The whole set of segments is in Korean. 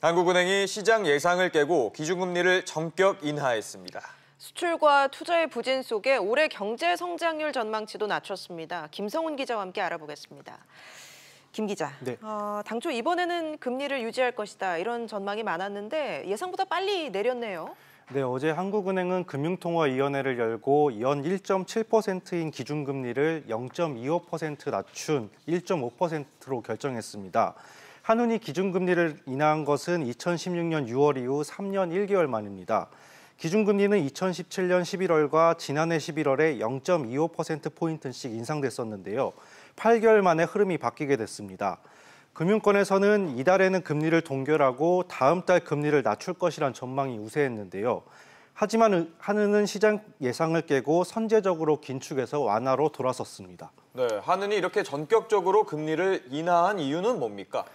한국은행이 시장 예상을 깨고 기준금리를 전격 인하했습니다. 수출과 투자의 부진 속에 올해 경제 성장률 전망치도 낮췄습니다. 김성훈 기자와 함께 알아보겠습니다. 김 기자, 네. 당초 이번에는 금리를 유지할 것이다 이런 전망이 많았는데 예상보다 빨리 내렸네요. 네, 어제 한국은행은 금융통화위원회를 열고 연 1.7%인 기준금리를 0.25% 낮춘 1.5%로 결정했습니다. 한은이 기준금리를 인하한 것은 2016년 6월 이후 3년 1개월 만입니다. 기준금리는 2017년 11월과 지난해 11월에 0.25%포인트씩 인상됐었는데요. 8개월 만에 흐름이 바뀌게 됐습니다. 금융권에서는 이달에는 금리를 동결하고 다음 달 금리를 낮출 것이란 전망이 우세했는데요. 하지만 한은은 시장 예상을 깨고 선제적으로 긴축해서 완화로 돌아섰습니다. 네, 한은이 이렇게 전격적으로 금리를 인하한 이유는 뭡니까?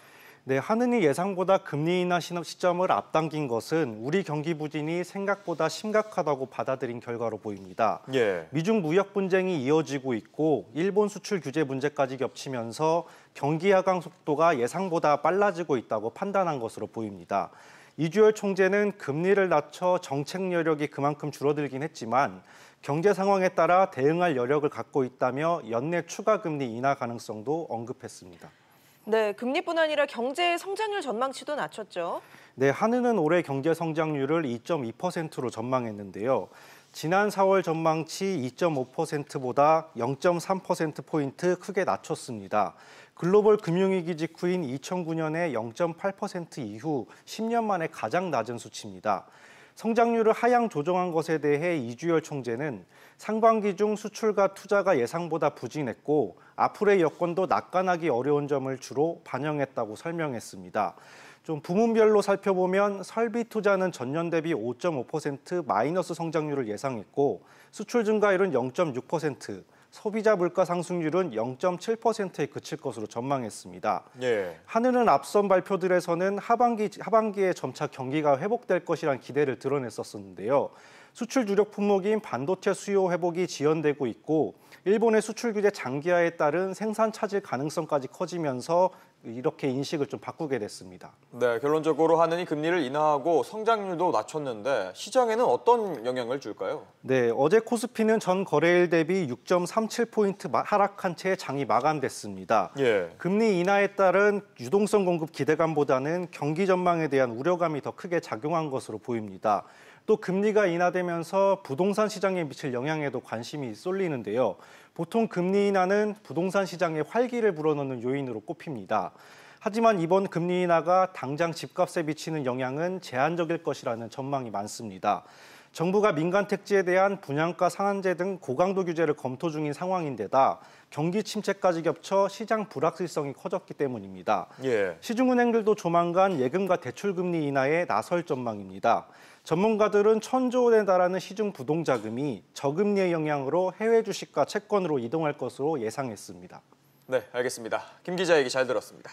네, 한은이 예상보다 금리 인하 시점을 앞당긴 것은 우리 경기 부진이 생각보다 심각하다고 받아들인 결과로 보입니다. 예. 미중 무역 분쟁이 이어지고 있고 일본 수출 규제 문제까지 겹치면서 경기 하강 속도가 예상보다 빨라지고 있다고 판단한 것으로 보입니다. 이주열 총재는 금리를 낮춰 정책 여력이 그만큼 줄어들긴 했지만 경제 상황에 따라 대응할 여력을 갖고 있다며 연내 추가 금리 인하 가능성도 언급했습니다. 네, 금리뿐 아니라 경제 성장률 전망치도 낮췄죠. 네, 한은은 올해 경제 성장률을 2.2%로 전망했는데요. 지난 4월 전망치 2.5%보다 0.3%포인트 크게 낮췄습니다. 글로벌 금융위기 직후인 2009년의 0.8% 이후 10년 만에 가장 낮은 수치입니다. 성장률을 하향 조정한 것에 대해 이주열 총재는 상반기 중 수출과 투자가 예상보다 부진했고 앞으로의 여건도 낙관하기 어려운 점을 주로 반영했다고 설명했습니다. 좀 부문별로 살펴보면 설비 투자는 전년 대비 5.5% 마이너스 성장률을 예상했고 수출 증가율은 0.6%, 소비자 물가 상승률은 0.7%에 그칠 것으로 전망했습니다. 예. 한은은 앞선 발표들에서는 하반기에 점차 경기가 회복될 것이라는 기대를 드러냈었는데요. 수출 주력 품목인 반도체 수요 회복이 지연되고 있고 일본의 수출 규제 장기화에 따른 생산 차질 가능성까지 커지면서 이렇게 인식을 좀 바꾸게 됐습니다. 네, 결론적으로 한은이 금리를 인하하고 성장률도 낮췄는데 시장에는 어떤 영향을 줄까요? 네, 어제 코스피는 전 거래일 대비 6.37포인트 하락한 채 장이 마감됐습니다. 예. 금리 인하에 따른 유동성 공급 기대감보다는 경기 전망에 대한 우려감이 더 크게 작용한 것으로 보입니다. 또 금리가 인하되면서 부동산 시장에 미칠 영향에도 관심이 쏠리는데요. 보통 금리 인하는 부동산 시장에 활기를 불어넣는 요인으로 꼽힙니다. 하지만 이번 금리 인하가 당장 집값에 미치는 영향은 제한적일 것이라는 전망이 많습니다. 정부가 민간 택지에 대한 분양가 상한제 등 고강도 규제를 검토 중인 상황인데다 경기 침체까지 겹쳐 시장 불확실성이 커졌기 때문입니다. 예. 시중은행들도 조만간 예금과 대출금리 인하에 나설 전망입니다. 전문가들은 1,000조 원에 달하는 시중 부동자금이 저금리의 영향으로 해외 주식과 채권으로 이동할 것으로 예상했습니다. 네, 알겠습니다. 김 기자 얘기 잘 들었습니다.